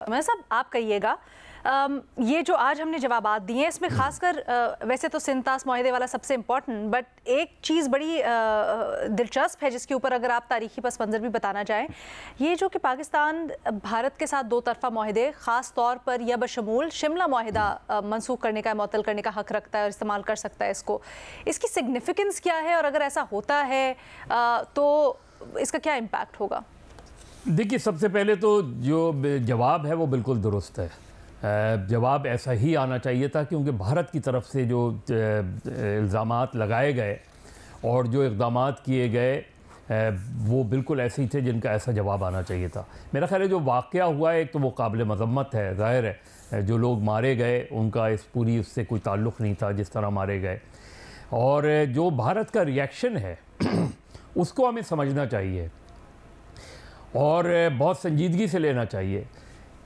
मैं साहब आप कहिएगा, ये जो आज हमने जवाबात दिए हैं इसमें खासकर वैसे तो सिंतास माहिदे वाला सबसे इम्पोर्टेंट, बट एक चीज़ बड़ी दिलचस्प है जिसके ऊपर अगर आप तारीखी पस मंज़र भी बताना चाहें, ये जो कि पाकिस्तान भारत के साथ दो तरफ़ा माहिदे ख़ास तौर पर या बशमूल शिमला माहिदा मनसूख करने का, मुअत्तल करने का हक़ रखता है और इस्तेमाल कर सकता है इसको, इसकी सिग्निफिकेंस क्या है और अगर ऐसा होता है तो इसका क्या इम्पैक्ट होगा? देखिए, सबसे पहले तो जो जवाब है वो बिल्कुल दुरुस्त है। जवाब ऐसा ही आना चाहिए था, क्योंकि भारत की तरफ से जो इल्ज़ामात लगाए गए और जो इक़दामात किए गए वो बिल्कुल ऐसे ही थे जिनका ऐसा जवाब आना चाहिए था। मेरा ख़्याल है जो वाक़या हुआ है, एक तो वो काबिल मज़म्मत है, ज़ाहिर है जो लोग मारे गए उनका इस पूरी उससे कोई ताल्लुक़ नहीं था जिस तरह मारे गए, और जो भारत का रिएक्शन है उसको हमें समझना चाहिए और बहुत संजीदगी से लेना चाहिए,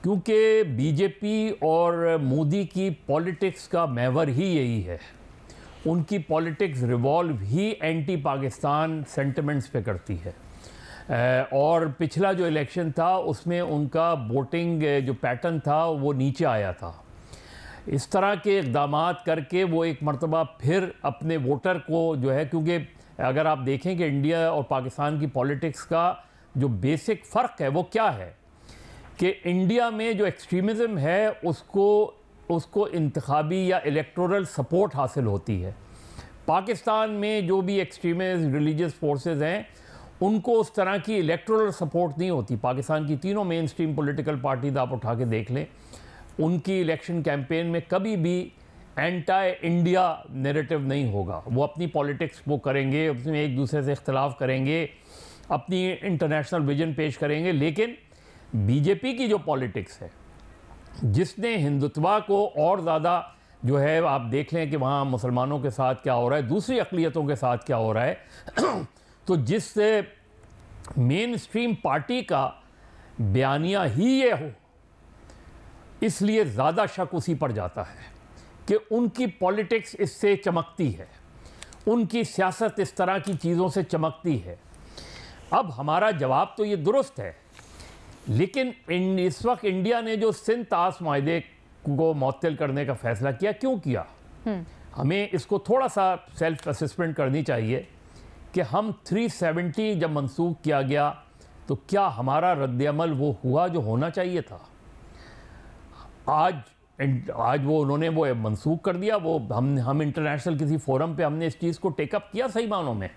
क्योंकि बीजेपी और मोदी की पॉलिटिक्स का महवर ही यही है। उनकी पॉलिटिक्स रिवॉल्व ही एंटी पाकिस्तान सेंटिमेंट्स पे करती है, और पिछला जो इलेक्शन था उसमें उनका वोटिंग जो पैटर्न था वो नीचे आया था। इस तरह के इक़दामात करके वो एक मरतबा फिर अपने वोटर को जो है, क्योंकि अगर आप देखें कि इंडिया और पाकिस्तान की पॉलिटिक्स का जो बेसिक फ़र्क है वो क्या है कि इंडिया में जो एक्सट्रीमिज़म है उसको इंतखाबी या इलेक्टोरल सपोर्ट हासिल होती है। पाकिस्तान में जो भी एक्सट्रीमिस्ट रिलीजियस फोर्सेस हैं उनको उस तरह की इलेक्टोरल सपोर्ट नहीं होती। पाकिस्तान की तीनों मेन स्ट्रीम पॉलिटिकल पार्टीज आप उठा के देख लें, उनकी इलेक्शन कैंपेन में कभी भी एंटी इंडिया नैरेटिव नहीं होगा। वो अपनी पॉलिटिक्स वो करेंगे, उसमें एक दूसरे से इख्तलाफ करेंगे, अपनी इंटरनेशनल विजन पेश करेंगे, लेकिन बीजेपी की जो पॉलिटिक्स है जिसने हिंदुत्वा को और ज़्यादा जो है, आप देख लें कि वहाँ मुसलमानों के साथ क्या हो रहा है, दूसरी अक़लियतों के साथ क्या हो रहा है तो जिस मेन स्ट्रीम पार्टी का बयानिया ही ये हो, इसलिए ज़्यादा शक उसी पर जाता है कि उनकी पॉलिटिक्स इससे चमकती है, उनकी सियासत इस तरह की चीज़ों से चमकती है। अब हमारा जवाब तो ये दुरुस्त है, लेकिन इस वक्त इंडिया ने जो सिंतास माहिदे को मुअत्तल करने का फ़ैसला किया, क्यों किया? हमें इसको थोड़ा सा सेल्फ असेसमेंट करनी चाहिए कि हम 370 जब मनसूख किया गया तो क्या हमारा रद्द-ए-अमल वो हुआ जो होना चाहिए था? आज वो उन्होंने वो मनसूख कर दिया, वो हम इंटरनेशनल किसी फोरम पे हमने इस चीज़ को टेकअप किया सही मानों में।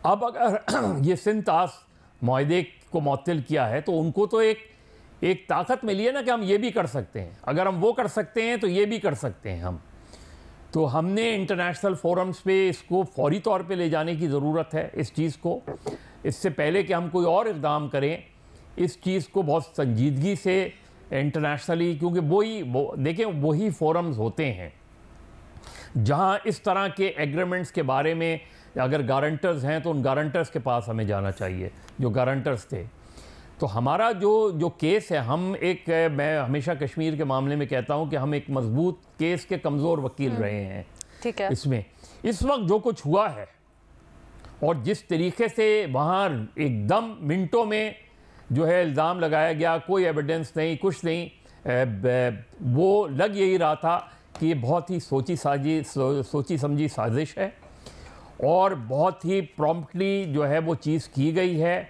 अब अगर ये सिंतास माहिदे को मुअत्तल किया है तो उनको तो एक ताकत मिली है ना कि हम ये भी कर सकते हैं, अगर हम वो कर सकते हैं तो ये भी कर सकते हैं हम। तो हमने इंटरनेशनल फोरम्स पे इसको फौरी तौर पे ले जाने की ज़रूरत है इस चीज़ को, इससे पहले कि हम कोई और इक़दाम करें, इस चीज़ को बहुत संजीदगी से इंटरनेशनली, क्योंकि देखें वही फोरम्स होते हैं जहाँ इस तरह के एग्रीमेंट्स के बारे में अगर गारंटर्स हैं तो उन गारंटर्स के पास हमें जाना चाहिए जो गारंटर्स थे। तो हमारा जो केस है, मैं हमेशा कश्मीर के मामले में कहता हूं कि हम एक मजबूत केस के कमज़ोर वकील रहे हैं। ठीक है। इसमें इस वक्त जो कुछ हुआ है और जिस तरीके से वहाँ एकदम मिनटों में जो है इल्ज़ाम लगाया गया, कोई एविडेंस नहीं, कुछ नहीं, वो लग यही रहा था कि ये बहुत ही सोची समझी साजिश है और बहुत ही प्रॉम्प्टली जो है वो चीज़ की गई है।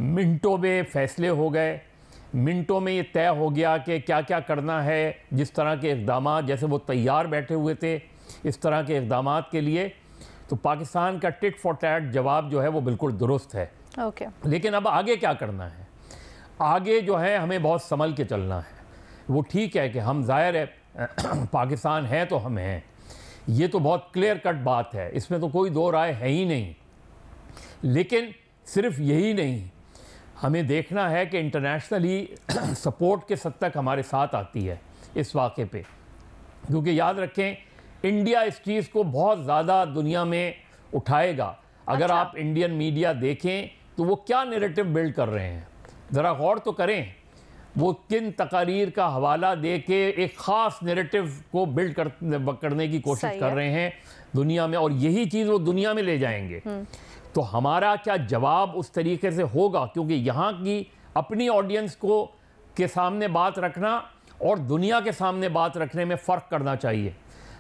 मिनटों में फ़ैसले हो गए, मिनटों में ये तय हो गया कि क्या क्या करना है, जिस तरह के इक़दामात, जैसे वो तैयार बैठे हुए थे इस तरह के इक़दामात के लिए। तो पाकिस्तान का टिट फॉर टैट जवाब जो है वो बिल्कुल दुरुस्त है। ओके। लेकिन अब आगे क्या करना है? आगे जो है हमें बहुत संभल के चलना है। वो ठीक है कि हम ज़ाहिर है पाकिस्तान है तो हम हैं, ये तो बहुत क्लियर कट बात है, इसमें तो कोई दो राय है ही नहीं। लेकिन सिर्फ यही नहीं, हमें देखना है कि इंटरनेशनली सपोर्ट किस हद तक हमारे साथ आती है इस वाक़े पे, क्योंकि याद रखें इंडिया इस चीज़ को बहुत ज़्यादा दुनिया में उठाएगा। अगर आप इंडियन मीडिया देखें तो वो क्या नैरेटिव बिल्ड कर रहे हैं, ज़रा गौर तो करें। वो किन तकारीर का हवाला दे के एक ख़ास नैरेटिव को बिल्ड करने की कोशिश कर रहे हैं दुनिया में, और यही चीज़ वो दुनिया में ले जाएंगे। तो हमारा क्या जवाब उस तरीके से होगा, क्योंकि यहाँ की अपनी ऑडियंस को के सामने बात रखना और दुनिया के सामने बात रखने में फ़र्क करना चाहिए।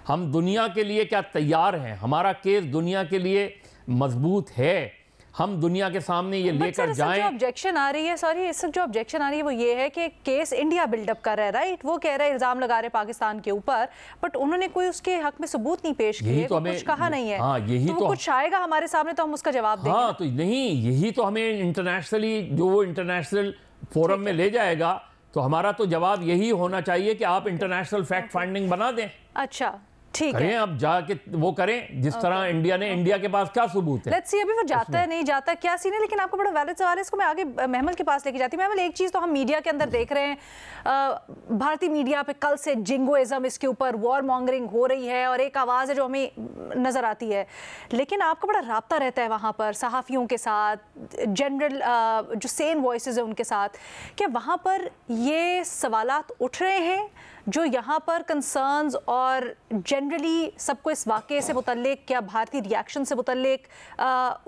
हम दुनिया के लिए क्या तैयार हैं, हमारा केस दुनिया के लिए मजबूत है, हम दुनिया के सामने ये लेकर जाएं। जो ऑब्जेक्शन आ रही है, सॉरी, इस जो ऑब्जेक्शन आ रही है वो ये है कि केस इंडिया बिल्डअप कर रहा है, राइट? वो कह रहा है, इल्जाम लगा रहे पाकिस्तान के ऊपर, बट उन्होंने कोई उसके हक में सबूत नहीं पेश किए, तो कुछ कहा नहीं है। हाँ, यही तो कुछ आएगा हमारे सामने तो हम उसका जवाब देंगे। हाँ, तो नहीं, यही तो हमें इंटरनेशनली, जो वो इंटरनेशनल फोरम में ले जाएगा, तो हमारा तो जवाब यही होना चाहिए कि आप इंटरनेशनल फैक्ट फाइंडिंग बना दें। अच्छा, ठीक है, अब जाके वो करें जिस तरह इंडिया ने। इंडिया के पास क्या सबूत है? लेट्स सी अभी वो जाता है नहीं जाता क्या सीन है। लेकिन आपको बड़ा वैलिड सवाल है, इसको मैं आगे महमल के पास लेके जाती हूँ। महमल, एक चीज़ तो हम मीडिया के अंदर देख रहे हैं, भारतीय मीडिया पे कल से जिंगोइज्म, इसके ऊपर वॉर मॉन्गरिंग हो रही है और एक आवाज़ है जो हमें नज़र आती है, लेकिन आपका बड़ा राब्ता रहता है वहाँ पर सहाफ़ियों के साथ, जनरल जो सेन वॉइसेस है उनके साथ। क्या वहाँ पर ये सवालात उठ रहे हैं जो यहाँ पर कंसर्न्स और जनरली सबको इस वाक़े से मुतल्लिक, क्या भारतीय रिएक्शन से मुतल्लिक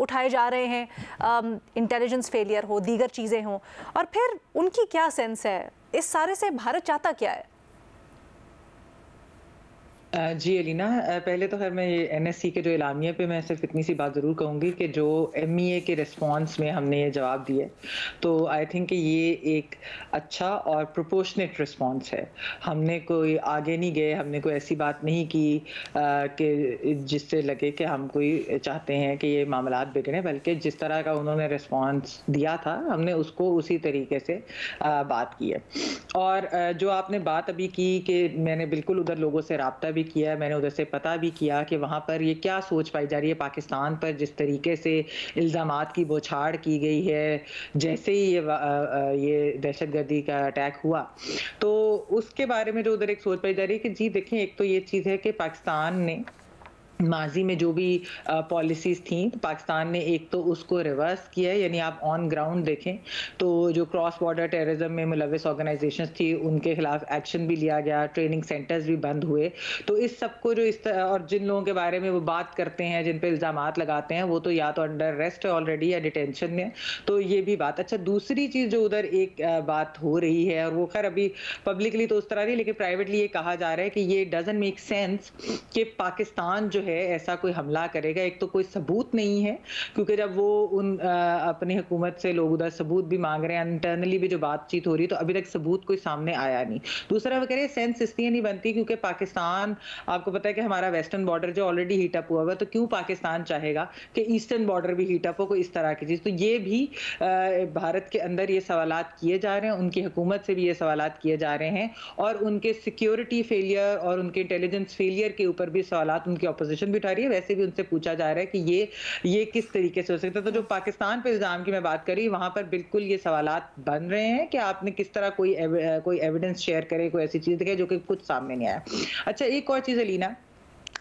उठाए जा रहे हैं? इंटेलिजेंस फेलियर हो, दीगर चीज़ें हों, और फिर उनकी क्या सेंस है इस सारे से? भारत चाहता क्या है? जी अलीना, पहले तो खैर मैं ये एनएससी के जो एलामिया पे मैं सिर्फ इतनी सी बात ज़रूर कहूँगी कि जो एमईए के रिस्पांस में हमने ये जवाब दिए, तो आई थिंक कि ये एक अच्छा और प्रोपोर्शनेट रिस्पांस है। हमने कोई आगे नहीं गए, हमने कोई ऐसी बात नहीं की कि जिससे लगे कि हम कोई चाहते हैं कि ये मामलात बिगड़े, बल्कि जिस तरह का उन्होंने रिस्पांस दिया था हमने उसको उसी तरीके से बात की है। और जो आपने बात अभी की कि मैंने बिल्कुल उधर लोगों से रब्ता किया, मैंने उधर से पता भी किया कि वहां पर ये क्या सोच पाई जा रही है पाकिस्तान पर, जिस तरीके से इल्जामात की बौछार की गई है जैसे ही ये दहशतगर्दी का अटैक हुआ, तो उसके बारे में जो उधर एक सोच पाई जा रही है कि जी देखें, एक तो ये चीज़ है कि पाकिस्तान ने माजी में जो भी पॉलिसीज़ थी, तो पाकिस्तान ने एक तो उसको रिवर्स किया है, यानी आप ऑन ग्राउंड देखें तो जो क्रॉस बॉर्डर टेररिज्म में मुलविस ऑर्गेनाइजेशंस थी उनके खिलाफ एक्शन भी लिया गया, ट्रेनिंग सेंटर्स भी बंद हुए। तो इस सबको जो इस और जिन लोगों के बारे में वो बात करते हैं, जिन पे इल्ज़ामात लगाते हैं, वो तो या तो अंडर अरेस्ट है ऑलरेडी या डिटेंशन में, तो ये भी बात। अच्छा, दूसरी चीज़ जो उधर एक बात हो रही है, और वो खैर अभी पब्लिकली तो उस तरह नहीं, लेकिन प्राइवेटली ये कहा जा रहा है कि ये डजंट मेक सेंस कि पाकिस्तान जो ऐसा कोई हमला करेगा। एक तो कोई सबूत नहीं है, क्योंकि जब वो अपनी हुकूमत से लोग उधर सबूत भी मांग रहे हैं, इंटरनली भी जो बातचीत हो रही है, तो अभी तक सबूत कोई सामने आया नहीं। दूसरा वो कह रहे हैं सेंस इसलिए नहीं बनती क्योंकि पाकिस्तान, आपको पता है कि हमारा वेस्टर्न बॉर्डर जो ऑलरेडी हीट अप हुआ है, तो क्यों पाकिस्तान चाहेगा कि ईस्टर्न बॉर्डर भी हीट अप हो, कोई इस तरह की चीज। तो ये भी भारत के अंदर ये सवालात किए जा रहे हैं, उनकी हुकूमत से भी ये सवालात किए जा रहे हैं, और उनके सिक्योरिटी फेलियर और उनके इंटेलिजेंस फेलियर के ऊपर भी सवालात उनकी ऑपोजिशन भी उठा रही है। वैसे भी उनसे पूछा जा रहा है कि ये किस तरीके से हो सकता है। तो जो पाकिस्तान पे इल्जाम की मैं बात करी, वहां पर बिल्कुल ये सवालात बन रहे हैं कि आपने किस तरह कोई एविडेंस शेयर करे, कोई ऐसी चीज दिखे जो कि कुछ सामने नहीं आया। अच्छा, एक और चीज अलीना,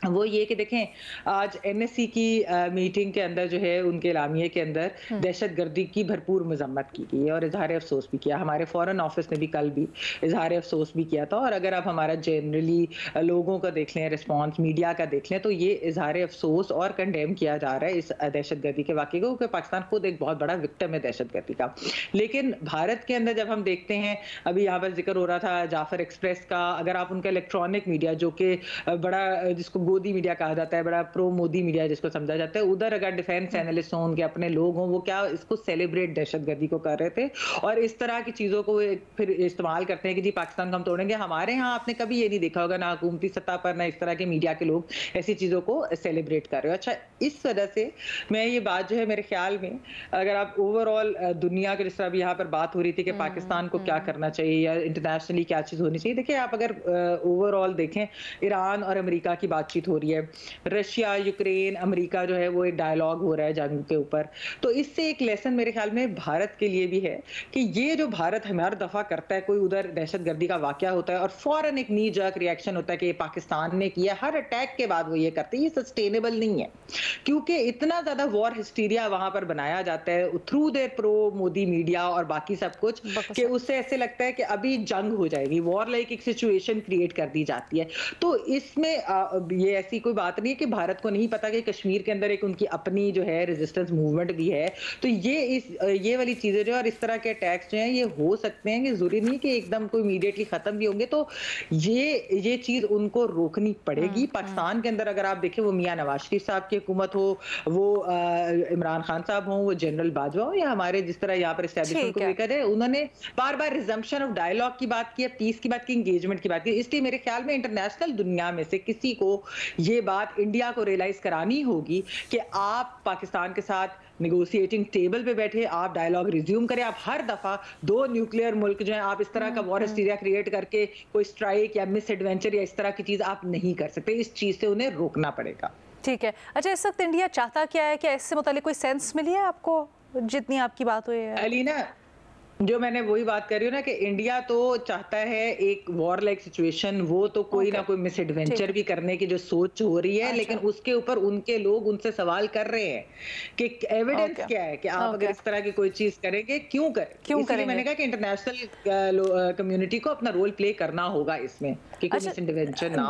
वो ये कि देखें, आज एनएससी की मीटिंग के अंदर जो है उनके एलामिये के अंदर दहशतगर्दी की भरपूर मजम्मत की गई है और इजहार अफसोस भी किया। हमारे फॉरेन ऑफिस ने भी कल भी इजहार अफसोस भी किया था। और अगर आप हमारा जनरली लोगों का देख लें, रिस्पॉन्स मीडिया का देख लें, तो ये इजहार अफसोस और कंडेम किया जा रहा है इस दहशतगर्दी के वाक़े को, क्योंकि पाकिस्तान खुद एक बहुत बड़ा विक्टिम है दहशतगर्दी का। लेकिन भारत के अंदर जब हम देखते हैं, अभी यहाँ पर जिक्र हो रहा था जाफर एक्सप्रेस का, अगर आप उनका इलेक्ट्रॉनिक मीडिया जो कि बड़ा, जिसको गोदी मीडिया कहा जाता है, बड़ा प्रो मोदी मीडिया जिसको समझा जाता है, उधर अगर डिफेंस एनालिस्ट हों, उनके अपने लोग हों, वो क्या इसको सेलिब्रेट दहशतगर्दी को कर रहे थे और इस तरह की चीजों को फिर इस्तेमाल करते हैं कि जी पाकिस्तान को हम तोड़ेंगे। हमारे यहाँ आपने कभी ये नहीं देखा होगा, ना हुकूमती सतह पर ना इस तरह के मीडिया के लोग ऐसी चीजों को सेलिब्रेट कर रहे हो। अच्छा, इस वजह से मैं ये बात जो है, मेरे ख्याल में अगर आप ओवरऑल दुनिया के, जिस तरह भी यहाँ पर बात हो रही थी कि पाकिस्तान को क्या करना चाहिए या इंटरनेशनली क्या चीज होनी चाहिए, देखिए आप अगर ओवरऑल देखें, ईरान और अमेरिका की बातचीत हो रही है, रशिया, यूक्रेन, अमेरिका जो है वो एक डायलॉग हो रहा है जंग के ऊपर। तो इससे एक लेसन मेरे ख्याल में भारत के लिए भी है कि ये जो भारत हर दफा करता है, कोई उधर दहशतगर्दी का वाकया होता है और फौरन एक नी जर्क रिएक्शन होता है कि ये पाकिस्तान ने किया, हर अटैक के बाद वो ये करते हैं, ये सस्टेनेबल नहीं है। क्योंकि इतना ज्यादा वॉर हिस्टीरिया वहां पर बनाया जाता है through their pro Modi media और बाकी सब कुछ, कि उससे ऐसे लगता है कि अभी जंग हो जाएगी, वॉर लाइक एक सिचुएशन क्रिएट कर दी जाती है। तो इसमें ये ऐसी कोई बात नहीं है कि भारत को नहीं पता कि कश्मीर के अंदर एक उनकी अपनी जो है रेजिस्टेंस मूवमेंट भी है। तो ये वाली चीजें जो है और इस तरह के अटैक्स जो हैं ये हो सकते हैं, कि जरूरी नहीं कि एकदम कोई इमीडिएटली खत्म भी होंगे। तो ये चीज उनको रोकनी पड़ेगी। पाकिस्तान के अंदर अगर आप देखें, वो मियां नवाज शरीफ साहब की हुकूमत हो, वो इमरान खान साहब हो, वो जनरल बाजवा हो, या हमारे जिस तरह यहाँ पर एस्टैब्लिशमेंट को लेकर है, उन्होंने बार बार रिजम्पशन ऑफ डायलॉग की बात की है, पीस की बात की, एंगेजमेंट की बात की। इसलिए मेरे ख्याल में इंटरनेशनल दुनिया में से किसी को ये बात इंडिया को रियलाइज करानी होगी कि आप पाकिस्तान के साथ नेगोशिएटिंग टेबल पे बैठे, आप डायलॉग रिज्यूम करें। आप हर दफा दो न्यूक्लियर मुल्क जो है, आप इस तरह का वॉर हिस्टीरिया क्रिएट करके कोई स्ट्राइक या मिस एडवेंचर या इस तरह की चीज आप नहीं कर सकते। इस चीज से उन्हें रोकना पड़ेगा। ठीक है। अच्छा, इस वक्त इंडिया चाहता क्या है? क्या इससे मुतालिक कोई सेंस मिली है आपको, जितनी आपकी बात हुई है? अलीना, जो मैंने वही बात कर रही हूँ ना कि इंडिया तो चाहता है एक वॉर लाइक सिचुएशन, वो तो कोई ना कोई मिस एडवेंचर भी करने की जो सोच हो रही है, लेकिन उसके ऊपर उनके लोग उनसे सवाल कर रहे हैं कि एविडेंस क्या है कि आप अगर इस तरह की कोई चीज करेंगे, क्यों करेंगे? मैंने कहा कि इंटरनेशनल कम्युनिटी को अपना रोल प्ले करना होगा इसमें, कि कोई मिस एडवेंचर ना